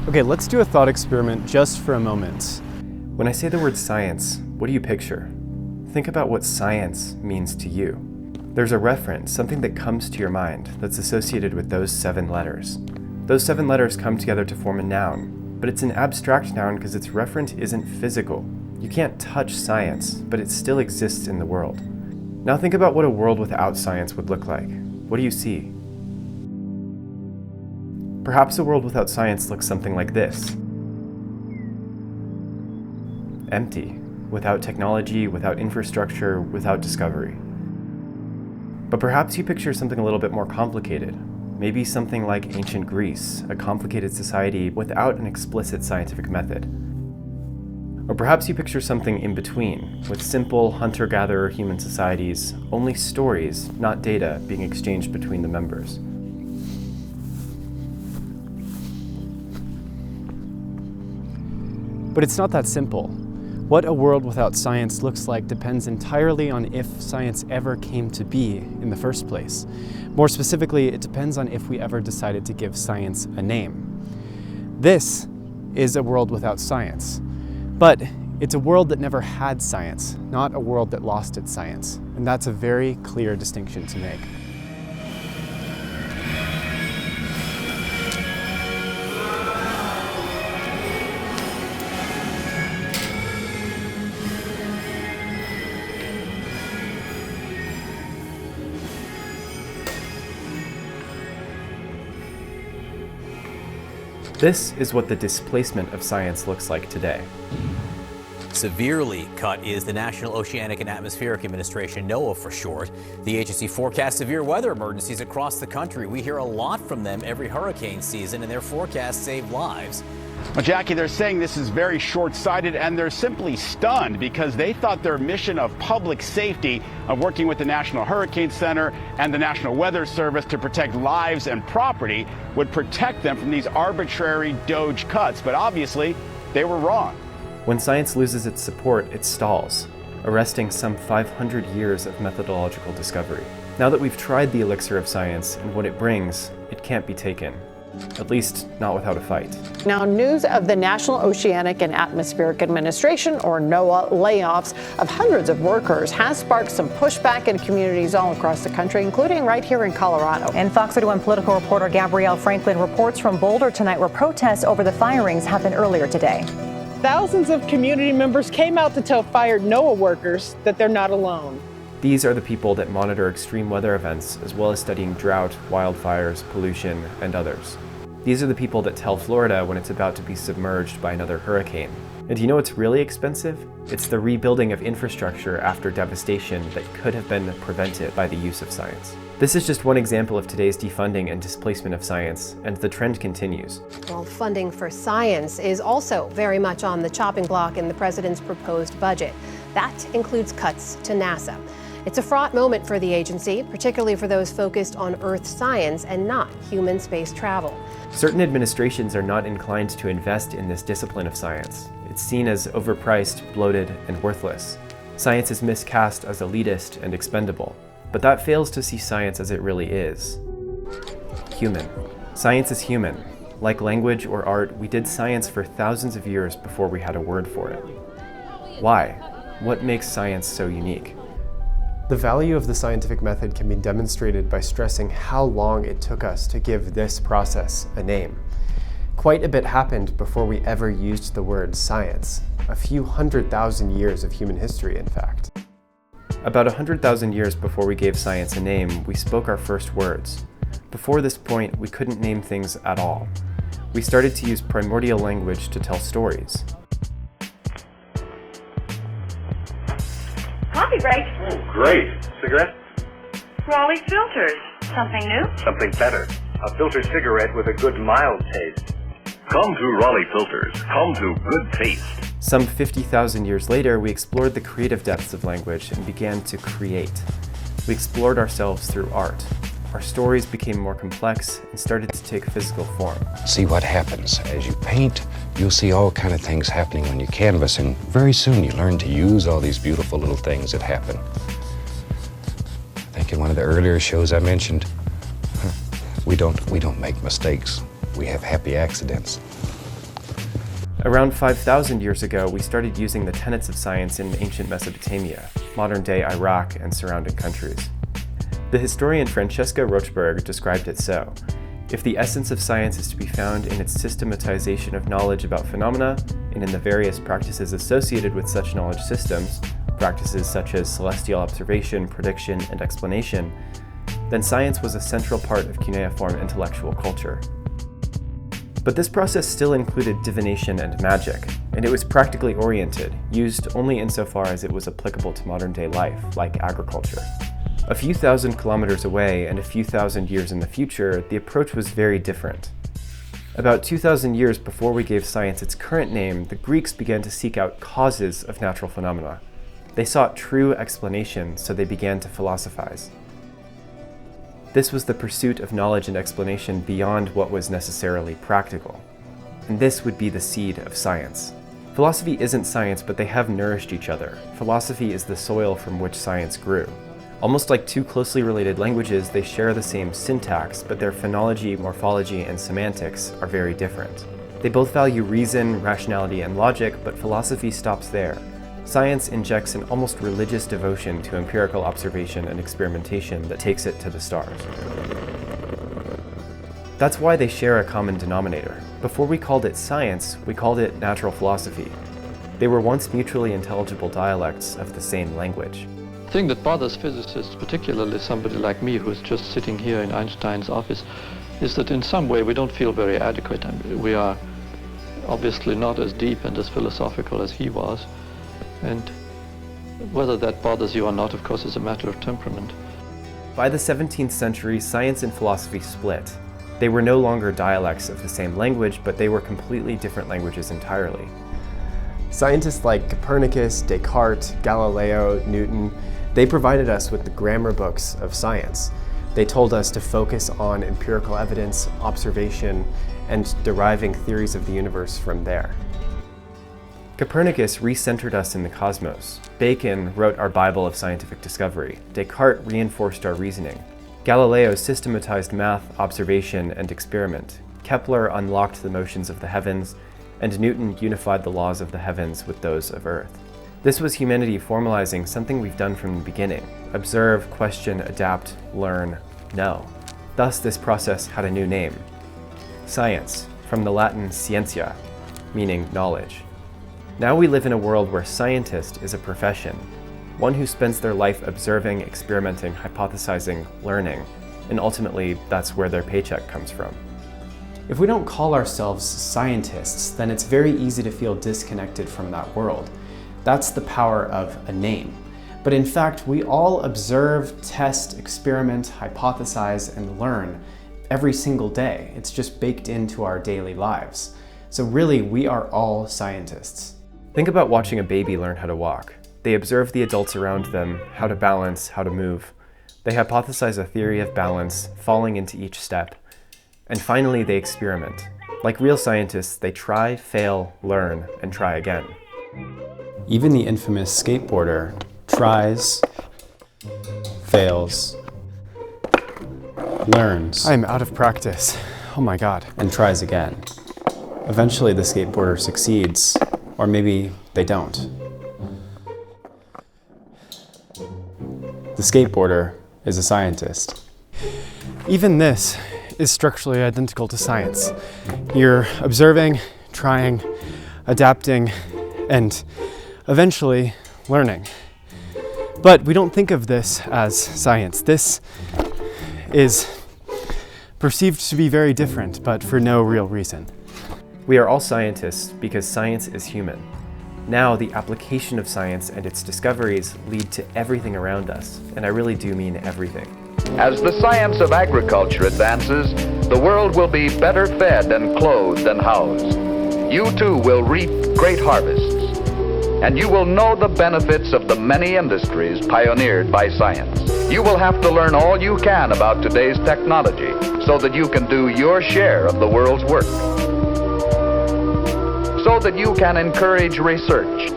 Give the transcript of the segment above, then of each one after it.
Okay, let's do a thought experiment just for a moment. When I say the word science, what do you picture? Think about what science means to you. There's a referent, something that comes to your mind that's associated with those 7 letters. Those 7 letters come together to form a noun, but it's an abstract noun because its referent isn't physical. You can't touch science, but it still exists in the world. Now think about what a world without science would look like. What do you see? Perhaps a world without science looks something like this. Empty, without technology, without infrastructure, without discovery. But perhaps you picture something a little bit more complicated. Maybe something like ancient Greece, a complicated society without an explicit scientific method. Or perhaps you picture something in between, with simple hunter-gatherer human societies, only stories, not data, being exchanged between the members. But it's not that simple. What a world without science looks like depends entirely on if science ever came to be in the first place. More specifically, it depends on if we ever decided to give science a name. This is a world without science. But it's a world that never had science, not a world that lost its science. And that's a very clear distinction to make. This is what the displacement of science looks like today. Severely cut is the National Oceanic and Atmospheric Administration, NOAA for short. The agency forecasts severe weather emergencies across the country. We hear a lot from them every hurricane season, and their forecasts save lives. Well, Jackie, they're saying this is very short-sighted, and they're simply stunned because they thought their mission of public safety, of working with the National Hurricane Center and the National Weather Service to protect lives and property, would protect them from these arbitrary DOGE cuts. But obviously, they were wrong. When science loses its support, it stalls, arresting some 500 years of methodological discovery. Now that we've tried the elixir of science and what it brings, it can't be taken. At least, not without a fight. Now, news of the National Oceanic and Atmospheric Administration, or NOAA, layoffs of hundreds of workers has sparked some pushback in communities all across the country, including right here in Colorado. And Fox 31 political reporter Gabrielle Franklin reports from Boulder tonight, where protests over the firings happened earlier today. Thousands of community members came out to tell fired NOAA workers that they're not alone. These are the people that monitor extreme weather events, as well as studying drought, wildfires, pollution, and others. These are the people that tell Florida when it's about to be submerged by another hurricane. And do you know what's really expensive? It's the rebuilding of infrastructure after devastation that could have been prevented by the use of science. This is just one example of today's defunding and displacement of science, and the trend continues. Well, funding for science is also very much on the chopping block in the president's proposed budget. That includes cuts to NASA. It's a fraught moment for the agency, particularly for those focused on Earth science and not human space travel. Certain administrations are not inclined to invest in this discipline of science. It's seen as overpriced, bloated, and worthless. Science is miscast as elitist and expendable, but that fails to see science as it really is. Human. Science is human. Like language or art, we did science for thousands of years before we had a word for it. Why? What makes science so unique? The value of the scientific method can be demonstrated by stressing how long it took us to give this process a name. Quite a bit happened before we ever used the word science. A few 100,000 years of human history, in fact. About 100,000 years before we gave science a name, we spoke our first words. Before this point, we couldn't name things at all. We started to use primordial language to tell stories. Coffee break. Oh, great. Cigarette? Raleigh filters. Something new? Something better. A filter cigarette with a good mild taste. Come to Raleigh Filters. Come to good taste. Some 50,000 years later, we explored the creative depths of language and began to create. We explored ourselves through art. Our stories became more complex and started to take physical form. See what happens. As you paint, you'll see all kind of things happening on your canvas, and very soon you learn to use all these beautiful little things that happen. I think in one of the earlier shows I mentioned, we don't make mistakes. We have happy accidents. Around 5,000 years ago, we started using the tenets of science in ancient Mesopotamia, modern-day Iraq, and surrounding countries. The historian Francesca Rochberg described it so: if the essence of science is to be found in its systematization of knowledge about phenomena, and in the various practices associated with such knowledge systems, practices such as celestial observation, prediction, and explanation, then science was a central part of cuneiform intellectual culture. But this process still included divination and magic, and it was practically oriented, used only insofar as it was applicable to modern-day life, like agriculture. A few thousand kilometers away and a few thousand years in the future, the approach was very different. About 2,000 years before we gave science its current name, the Greeks began to seek out causes of natural phenomena. They sought true explanation, so they began to philosophize. This was the pursuit of knowledge and explanation beyond what was necessarily practical. And this would be the seed of science. Philosophy isn't science, but they have nourished each other. Philosophy is the soil from which science grew. Almost like two closely related languages, they share the same syntax, but their phonology, morphology, and semantics are very different. They both value reason, rationality, and logic, but philosophy stops there. Science injects an almost religious devotion to empirical observation and experimentation that takes it to the stars. That's why they share a common denominator. Before we called it science, we called it natural philosophy. They were once mutually intelligible dialects of the same language. The thing that bothers physicists, particularly somebody like me who's just sitting here in Einstein's office, is that in some way we don't feel very adequate. We are obviously not as deep and as philosophical as he was. And whether that bothers you or not, of course, is a matter of temperament. By the 17th century, science and philosophy split. They were no longer dialects of the same language, but they were completely different languages entirely. Scientists like Copernicus, Descartes, Galileo, Newton, they provided us with the grammar books of science. They told us to focus on empirical evidence, observation, and deriving theories of the universe from there. Copernicus recentered us in the cosmos. Bacon wrote our Bible of scientific discovery. Descartes reinforced our reasoning. Galileo systematized math, observation, and experiment. Kepler unlocked the motions of the heavens, and Newton unified the laws of the heavens with those of Earth. This was humanity formalizing something we've done from the beginning: observe, question, adapt, learn, know. Thus, this process had a new name: science, from the Latin scientia, meaning knowledge. Now we live in a world where scientist is a profession, one who spends their life observing, experimenting, hypothesizing, learning, and ultimately that's where their paycheck comes from. If we don't call ourselves scientists, then it's very easy to feel disconnected from that world. That's the power of a name. But in fact, we all observe, test, experiment, hypothesize, and learn every single day. It's just baked into our daily lives. So really, we are all scientists. Think about watching a baby learn how to walk. They observe the adults around them, how to balance, how to move. They hypothesize a theory of balance, falling into each step. And finally, they experiment. Like real scientists, they try, fail, learn, and try again. Even the infamous skateboarder tries, fails, learns. I'm out of practice. Oh my God. And tries again. Eventually, the skateboarder succeeds, or maybe they don't. The skateboarder is a scientist. Even this is structurally identical to science. You're observing, trying, adapting, and eventually learning. But we don't think of this as science. This is perceived to be very different, but for no real reason. We are all scientists because science is human. Now, the application of science and its discoveries lead to everything around us, and I really do mean everything. As the science of agriculture advances, the world will be better fed and clothed and housed. You too will reap great harvests, and you will know the benefits of the many industries pioneered by science. You will have to learn all you can about today's technology so that you can do your share of the world's work. So that you can encourage research.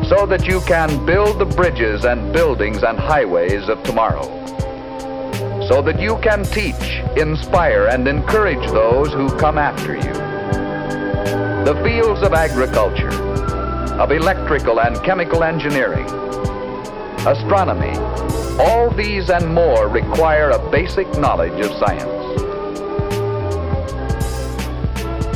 So that you can build the bridges and buildings and highways of tomorrow. So that you can teach, inspire, and encourage those who come after you. the fields of agriculture, of electrical and chemical engineering, astronomy, all these and more require a basic knowledge of science.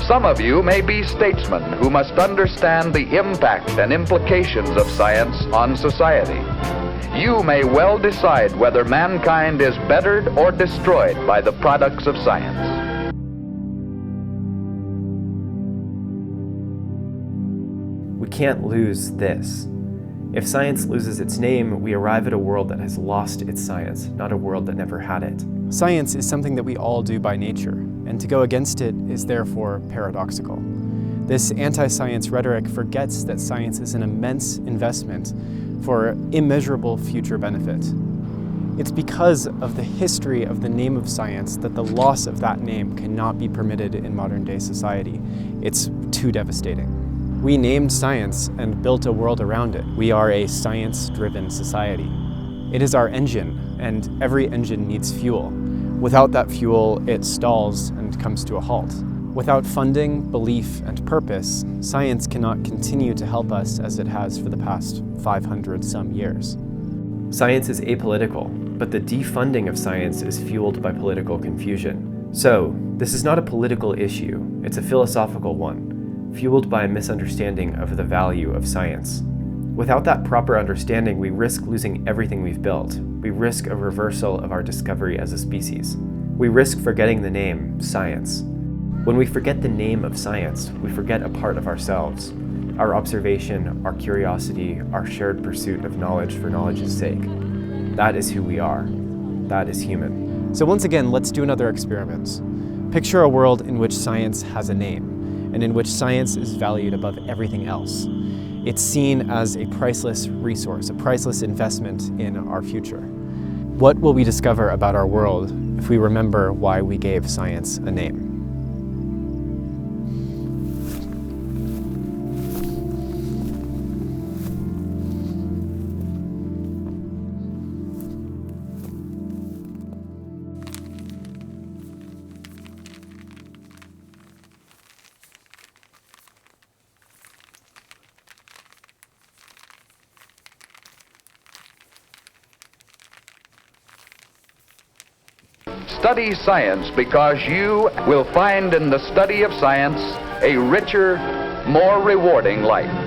Some of you may be statesmen who must understand the impact and implications of science on society. You may well decide whether mankind is bettered or destroyed by the products of science. We can't lose this. If science loses its name, we arrive at a world that has lost its science, not a world that never had it. Science is something that we all do by nature, and to go against it is therefore paradoxical. This anti-science rhetoric forgets that science is an immense investment for immeasurable future benefit. It's because of the history of the name of science that the loss of that name cannot be permitted in modern-day society. It's too devastating. We named science and built a world around it. We are a science-driven society. It is our engine, and every engine needs fuel. Without that fuel, it stalls and comes to a halt. Without funding, belief, and purpose, science cannot continue to help us as it has for the past 500-some years. Science is apolitical, but the defunding of science is fueled by political confusion. So, this is not a political issue, it's a philosophical one, fueled by a misunderstanding of the value of science. Without that proper understanding, we risk losing everything we've built. We risk a reversal of our discovery as a species. We risk forgetting the name, science. When we forget the name of science, we forget a part of ourselves. Our observation, our curiosity, our shared pursuit of knowledge for knowledge's sake. That is who we are. That is human. So once again, let's do another experiment. Picture a world in which science has a name, and in which science is valued above everything else. It's seen as a priceless resource, a priceless investment in our future. What will we discover about our world if we remember why we gave science a name? Study science because you will find in the study of science a richer, more rewarding life.